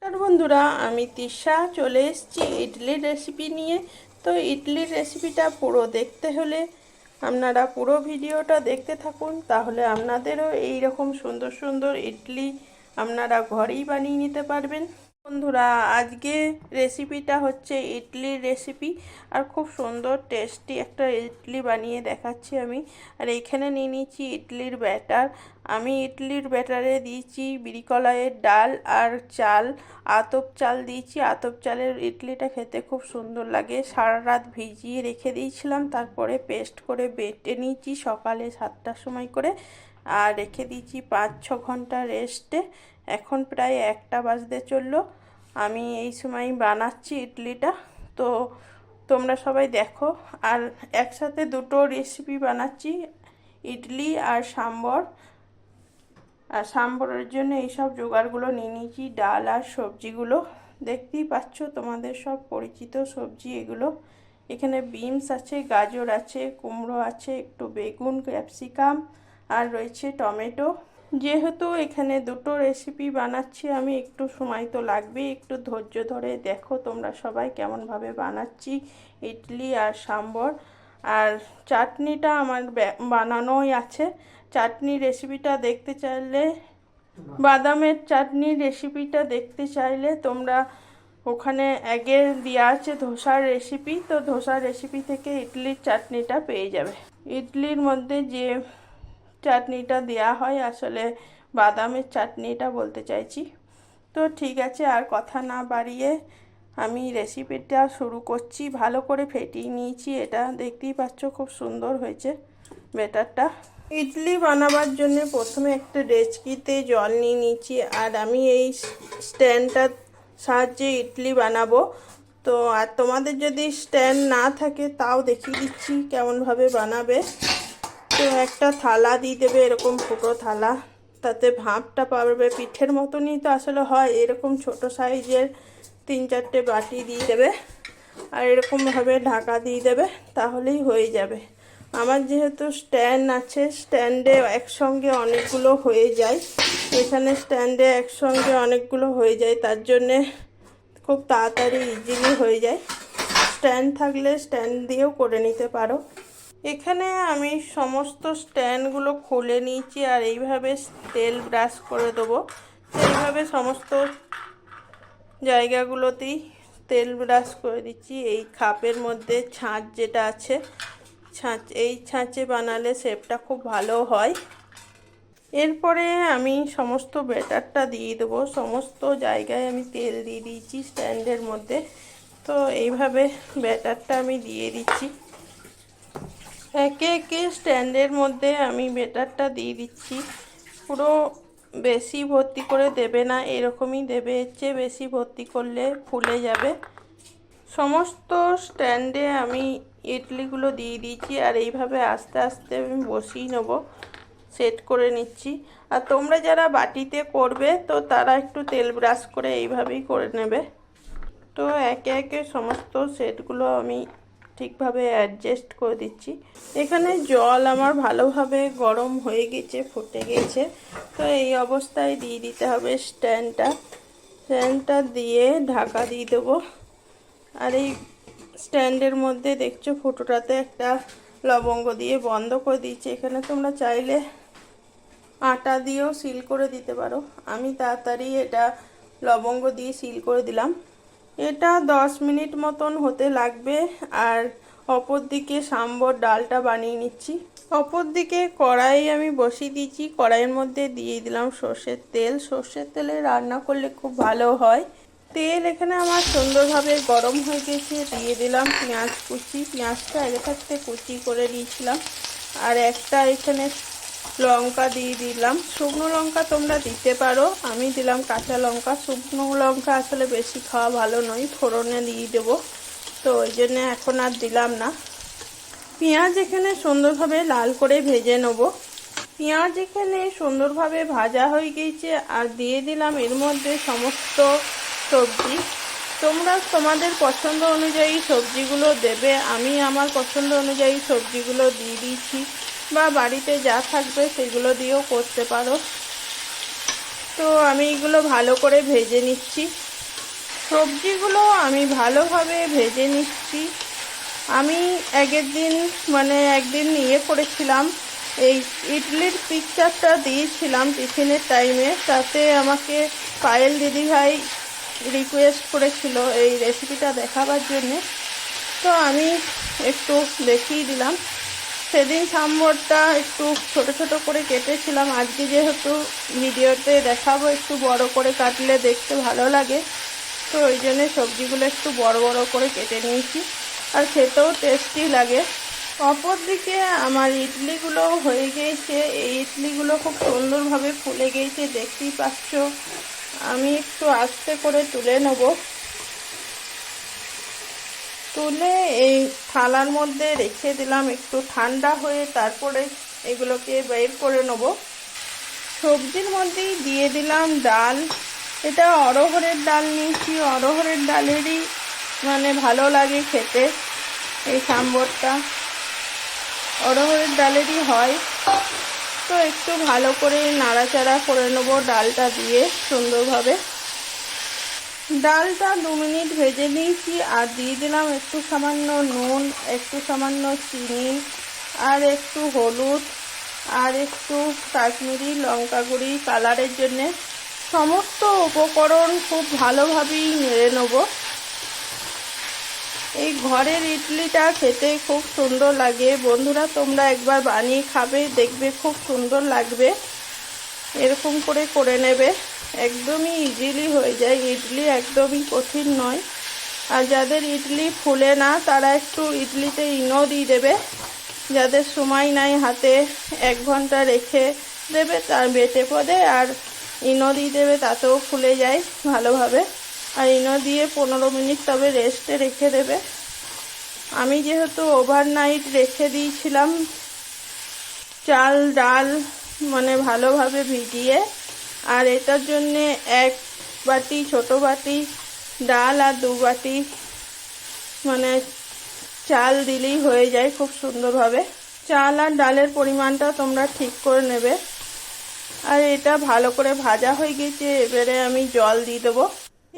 আর বন্ধুরা, আমি তৃষা চলে এসেছি ইডলির রেসিপি নিয়ে। তো ইডলির রেসিপিটা পুরো দেখতে হলে আপনারা পুরো ভিডিওটা দেখতে থাকুন, তাহলে আপনাদেরও এই রকম সুন্দর সুন্দর ইডলি আপনারা ঘরেই বানিয়ে নিতে পারবেন। বন্ধুরা, আজকে রেসিপিটা হচ্ছে ইডলির রেসিপি, আর খুব সুন্দর টেস্টি একটা ইডলি বানিয়ে দেখাচ্ছি আমি। আর এইখানে নিয়ে নিয়েছি ইডলির ব্যাটার। আমি ইডলির ব্যাটারে দিয়েছি বিরিকলাইয়ের ডাল আর চাল, আতপ চাল দিয়েছি। আতপ চালের ইডলিটা খেতে খুব সুন্দর লাগে। সারা রাত ভিজিয়ে রেখে দিয়েছিলাম, তারপরে পেস্ট করে বেটে নিয়েছি সকালে 7টার সময় করে, আর রেখে দিয়েছি 5-6 ঘন্টা রেস্টে। এখন প্রায় 1টা বাজতে চললো। আমি এই সময় বানাচ্ছি ইডলিটা, তো তোমরা সবাই দেখো। আর একসাথে দুটো রেসিপি বানাচ্ছি, ইডলি আর সাম্বর। আর সাম্বরের জন্য এইসব জোগাড়গুলো নিয়ে নিয়েছি, ডাল আর সবজিগুলো দেখতেই পাচ্ছ, তোমাদের সব পরিচিত সবজি এগুলো। এখানে বিনস আছে, গাজর আছে, কুমড়ো আছে, একটু বেগুন, ক্যাপসিকাম, আর রয়েছে টমেটো। যেহেতু এখানে দুটো রেসিপি বানাচ্ছি আমি, একটু সময় তো লাগবেই, একটু ধৈর্য ধরে দেখো তোমরা সবাই কেমনভাবে বানাচ্ছি ইডলি আর সাম্বর। আর চাটনিটা আমার বানানোই আছে। চাটনি রেসিপিটা দেখতে চাইলে, বাদামের চাটনির রেসিপিটা দেখতে চাইলে তোমরা ওখানে আগে দেওয়া আছে ধোসার রেসিপি, তো ধোসার রেসিপি থেকে ইডলির চাটনিটা পেয়ে যাবে। ইডলির মধ্যে যে চাটনিটা দেয়া হয়, আসলে বাদামের চাটনিটা বলতে চাইছি। তো ঠিক আছে, আর কথা না বাড়িয়ে আমি রেসিপিটা শুরু করছি। ভালো করে ফেটিয়ে নিয়েছি, এটা দেখতেই পাচ্ছ খুব সুন্দর হয়েছে ব্যাটারটা। ইডলি বানাবার জন্য প্রথমে একটা ডেচকিতে জল নিয়ে নিয়েছি, আর আমি এই স্ট্যান্ডটার সাহায্যে ইডলি বানাবো। তো আর তোমাদের যদি স্ট্যান্ড না থাকে তাও দেখিয়ে দিচ্ছি কেমনভাবে বানাবে। তো একটা থালা দিয়ে দেবে, এরকম ফুটো থালা, তাতে ভাপটা পারবে পিঠের মতনই তো আসলে হয়। এরকম ছোট সাইজের 3-4টে বাটি দিয়ে দেবে, আর এরকমভাবে ঢাকা দিয়ে দেবে, তাহলেই হয়ে যাবে। আমার যেহেতু স্ট্যান্ড আছে, স্ট্যান্ডে একসঙ্গে অনেকগুলো হয়ে যায়। এখানে স্ট্যান্ডে একসঙ্গে অনেকগুলো হয়ে যায়, তার জন্যে খুব তাড়াতাড়ি ইজিলি হয়ে যায়। স্ট্যান্ড থাকলে স্ট্যান্ড দিয়েও করে নিতে পারো। এখানে আমি সমস্ত স্ট্যান্ডগুলো খুলে নিয়েছি, আর এইভাবে তেল ব্রাশ করে দেবো। এইভাবে সমস্ত জায়গাগুলোতেই তেল ব্রাশ করে দিচ্ছি। এই খাপের মধ্যে ছাঁচ যেটা আছে, এই ছাঁচে বানালে শেপটা খুব ভালো হয়। এরপরে আমি সমস্ত ব্যাটারটা দিয়ে দেবো। সমস্ত জায়গায় আমি তেল দিয়ে দিয়েছি স্ট্যান্ডের মধ্যে। তো এইভাবে ব্যাটারটা আমি দিয়ে দিচ্ছি। একে একে স্ট্যান্ডের মধ্যে আমি ব্যাটারটা দিয়ে দিচ্ছি। পুরো বেশি ভর্তি করে দেবে না, এরকমই দেবে, এর চেয়ে বেশি ভর্তি করলে ফুলে যাবে। সমস্ত স্ট্যান্ডে আমি ইডলিগুলো দিয়ে দিয়েছি, আর এইভাবে আস্তে আস্তে আমি বসিয়ে নেব, সেট করে নিচ্ছি। আর তোমরা যারা বাটিতে করবে তো তারা একটু তেল ব্রাশ করে এইভাবেই করে নেবে। তো একে একে সমস্ত সেটগুলো আমি ঠিকভাবে অ্যাডজাস্ট করে দিচ্ছি। এখানে জল আমার ভালোভাবে গরম হয়ে গেছে, ফুটে গেছে। তো এই অবস্থায় দিয়ে দিতে হবে স্ট্যান্ডটা দিয়ে ঢাকা দিয়ে দেবো। আর এই স্ট্যান্ডের মধ্যে দেখছো ফুটোটাতে একটা লবঙ্গ দিয়ে বন্ধ করে দিয়েছি। এখানে তোমরা চাইলে আটা দিয়েও সিল করে দিতে পারো। আমি তাড়াতাড়ি এটা লবঙ্গ দিয়ে সিল করে দিলাম। এটা 10 মিনিট মতন হতে লাগবে। আর অপর দিকে সাম্বর ডালটা বানিয়ে নিচ্ছি। অপর দিকে কড়াই আমি বসিয়ে দিয়েছি, কড়াইয়ের মধ্যে দিয়ে দিলাম সর্ষের তেল। সর্ষের তেলে রান্না করলে খুব ভালো হয়। তেল এখানে আমার সুন্দরভাবে গরম হয়ে গেছে, দিয়ে দিলাম পেঁয়াজ কুচি। পেঁয়াজটা আগে থাকতে কুচি করে দিয়েছিলাম। আর একটা এখানে লঙ্কা দিয়ে দিলাম, শুকনো লঙ্কা তোমরা দিতে পারো, আমি দিলাম কাঁচা লঙ্কা। শুকনো লঙ্কা আসলে বেশি খাওয়া ভালো নয়, ফোড়নে দিয়ে দেবো, তো ওই জন্য এখন আর দিলাম না। পেঁয়াজ এখানে সুন্দরভাবে লাল করে ভেজে নেব। পেঁয়াজ এখানে সুন্দরভাবে ভাজা হয়ে গিয়েছে, আর দিয়ে দিলাম এর মধ্যে সমস্ত সবজি। তোমরা তোমাদের পছন্দ অনুযায়ী সবজিগুলো দেবে, আমি আমার পছন্দ অনুযায়ী সবজিগুলো দিয়ে দিয়েছি, বা বাড়িতে যা থাকবে সেগুলো দিয়েও করতে পারো। তো আমি এগুলো ভালো করে ভেজে নিচ্ছি। সবজিগুলো আমি ভালোভাবে ভেজে নিচ্ছি। আমি একদিন করেছিলাম, এই ইডলির পিকচারটা দিয়েছিলাম টিফিনের টাইমে, তাতে আমাকে পায়েল দিদিভাই রিকোয়েস্ট করেছিল এই রেসিপিটা দেখাবার জন্যে, তো আমি একটু দেখিয়ে দিলাম। সেদিন সাম্বরটা একটু ছোট ছোট করে কেটেছিলাম, আজকে যেহেতু ভিডিওতে দেখাবো একটু বড় করে কাটলে দেখতে ভালো লাগে, তো ওই জন্যে সবজিগুলো একটু বড় বড় করে কেটে নিয়েছি, আর খেতেও টেস্টি লাগে। অপরদিকে আমার ইডলিগুলো হয়ে গিয়েছে। এই ইডলিগুলো খুব সুন্দরভাবে ফুলে গিয়েছে, দেখতেই পাচ্ছ। আমি একটু আস্তে করে তুলে নেব। তুলে এই থালার মধ্যে রেখে দিলাম, একটু ঠান্ডা হয়ে তারপরে এগুলোকে বের করে নেব। সবজির মধ্যেই দিয়ে দিলাম ডাল। এটা অড়হরের ডাল নিয়েছি, অড়হরের ডালেরই ভালো লাগে খেতে। এই সাম্বরটা অড়হরের ডালেরই হয়, তো একটু ভালো করে নাড়াচাড়া করে নেব ডালটা দিয়ে সুন্দরভাবে। ডালটা 2 মিনিট ভেজে নিয়েছি, আর দিয়ে দিলাম একটু সামান্য নুন, একটু সামান্য চিনি, আর একটু হলুদ, আর একটু কাশ্মীরি লঙ্কা গুঁড়ি কালারের জন্যে। সমস্ত উপকরণ খুব ভালোভাবেই নেড়ে নেব। এই ঘরের ইডলিটা খেতে খুব সুন্দর লাগে। বন্ধুরা, তোমরা একবার বানিয়ে খাবে, দেখবে খুব সুন্দর লাগবে। এরকম করে নেবে, একদমই ইজিলি হয়ে যায়। ইডলি একদমই কঠিন নয়। আর যাদের ইডলি ফুলে না তারা একটু ইডলিতে ইনো দিয়ে দেবে। যাদের সময় নাই হাতে, 1 ঘন্টা রেখে দেবে তার বেটে পদে, আর ইনো দিয়ে দেবে, তাতেও ফুলে যায় ভালোভাবে। আর ইনো দিয়ে 15 মিনিট তবে রেস্টে রেখে দেবে। আমি যেহেতু ওভারনাইট রেখে দিয়েছিলাম চাল ডাল ভালোভাবে ভিজিয়ে, আর এটার জন্যে 1 বাটি ছোট বাটি ডাল আর 2 বাটি চাল দিলেই হয়ে যায় খুব সুন্দরভাবে। চাল আর ডালের পরিমাণটা তোমরা ঠিক করে নেবে। আর এটা ভালো করে ভাজা হয়ে গেছে, এবারে আমি জল দিয়ে দেবো।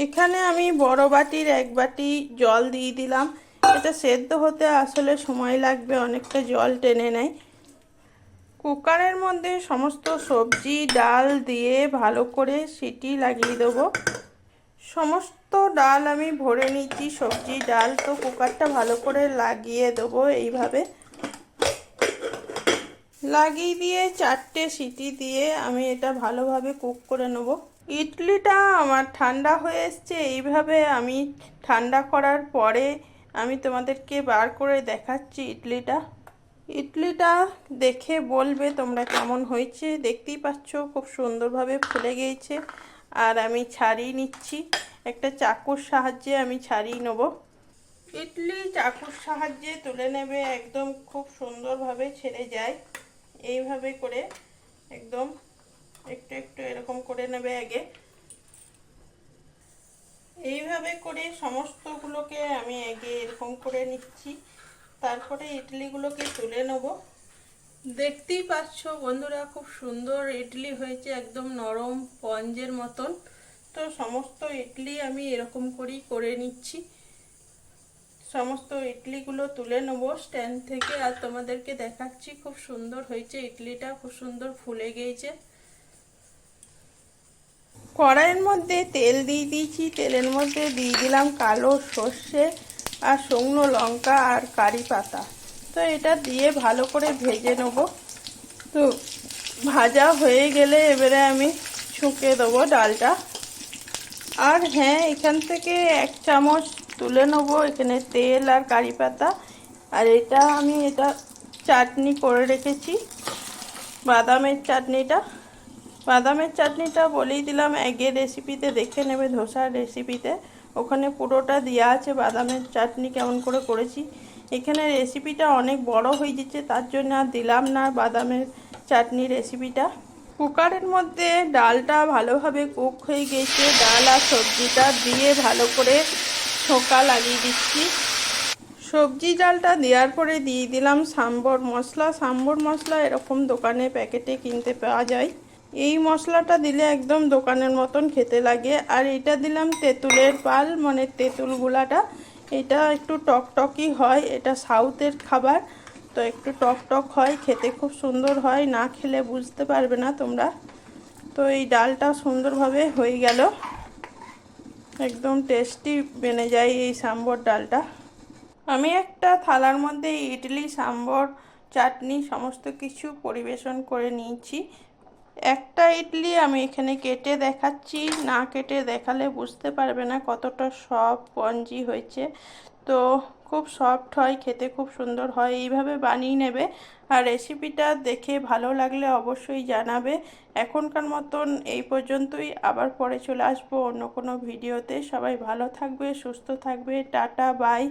এখানে আমি বড় বাটির 1 বাটি জল দিয়ে দিলাম। এটা সেদ্ধ হতে আসলে সময় লাগবে, অনেকটা জল টেনে নেয়। কুকারের মধ্যে সমস্ত সবজি ডাল দিয়ে ভালো করে সিটি লাগিয়ে দেবো। সমস্ত ডাল আমি ভরে নিচ্ছি, সবজি ডাল, তো কুকারটা ভালো করে লাগিয়ে দেবো। এইভাবে লাগিয়ে দিয়ে 4টে সিটি দিয়ে আমি এটা ভালোভাবে কুক করে নেব। ইডলিটা আমার ঠান্ডা হয়ে এসছে। এইভাবে আমি ঠান্ডা করার পরে আমি তোমাদেরকে বার করে দেখাচ্ছি ইডলিটা দেখে বলবে তোমরা কেমন হয়েছে। দেখতেই পাচ্ছ খুব সুন্দরভাবে ফুলে গিয়েছে। আর আমি ছাড়িয়ে নিচ্ছি, একটা চাকুর সাহায্যে আমি ছাড়িয়ে নেব। ইডলি চাকুর সাহায্যে তুলে নেবে, একদম খুব সুন্দরভাবে ছেড়ে যায়। এইভাবে করে একদম একটু একটু এরকম করে নেবে আগে। এইভাবে করে সমস্তগুলোকে আমি আগে এরকম করে নিচ্ছি, তারপরে ইডলিগুলোকে তুলে নেব। দেখতেই পাচ্ছ বন্ধুরা, খুব সুন্দর ইডলি হয়েছে, একদম নরম স্পঞ্জের মতন। তো সমস্ত ইডলি আমি এরকম করেই করে নিচ্ছি। সমস্ত ইডলিগুলো তুলে নেব স্ট্যান্ড থেকে, আর তোমাদেরকে দেখাচ্ছি খুব সুন্দর হয়েছে ইডলিটা, খুব সুন্দর ফুলে গিয়েছে। কড়াইয়ের মধ্যে তেল দিয়ে দিয়েছি, তেলের মধ্যে দিয়ে দিলাম কালো সর্ষে আর শুকনো লঙ্কা আর কারি পাতা। তো এটা দিয়ে ভালো করে ভেজে নেব। তো ভাজা হয়ে গেলে এবারে আমি ছুঁকে দেবো ডালটা। আর হ্যাঁ, এখান থেকে 1 চামচ তুলে নেবো, এখানে তেল আর কারি পাতা। আর আমি এটা চাটনি করে রেখেছি, বাদামের চাটনিটা বলেই দিলাম। আগের রেসিপিতে দেখে নেবে, ধোসার রেসিপিতে, ওখানে পুরোটা দেওয়া আছে বাদামের চাটনি কেমন করে করেছি। এখানে রেসিপিটা অনেক বড় হয়ে যাচ্ছে, তার জন্য আর দিলাম না বাদামের চাটনি রেসিপিটা। কুকারের মধ্যে ডালটা ভালোভাবে কুক হয়ে গেছে, ডাল আর সবজিটা দিয়ে ভালো করে ছোঁকা লাগিয়ে দিচ্ছি। সবজি ডালটা দেওয়ার পরে দিয়ে দিলাম সাম্বর মশলা। এরকম দোকানে প্যাকেটে কিনতে পাওয়া যায়। এই মশলাটা দিলে একদম দোকানের মতন খেতে লাগে। আর এটা দিলাম তেঁতুলের পাল, মানে তেঁতুল গুলাটা। এটা একটু টকটকই হয়, এটা সাউথের খাবার, তো একটু টক হয়, খেতে খুব সুন্দর হয়, না খেলে বুঝতে পারবে না তোমরা। তো এই ডালটা সুন্দরভাবে হয়ে গেল, একদম টেস্টি বেনে যায় এই সাম্বর ডালটা। আমি একটা থালার মধ্যে ইডলি, সাম্বর, চাটনি সমস্ত কিছু পরিবেশন করে নিয়েছি। একটা ইডলি আমি এখানে কেটে দেখাচ্ছি, না কেটে দেখালে বুঝতে পারবে না কতটা সফট স্পঞ্জি হয়েছে। তো খুব সফট হয়, খেতে খুব সুন্দর হয়, এইভাবে বানিয়ে নেবে। আর রেসিপিটা দেখে ভালো লাগলে অবশ্যই জানাবে। এখনকার মতন এই পর্যন্তই, আবার পরে চলে আসবো অন্য কোনো ভিডিওতে। সবাই ভালো থাকবে, সুস্থ থাকবে, টাটা, বাই।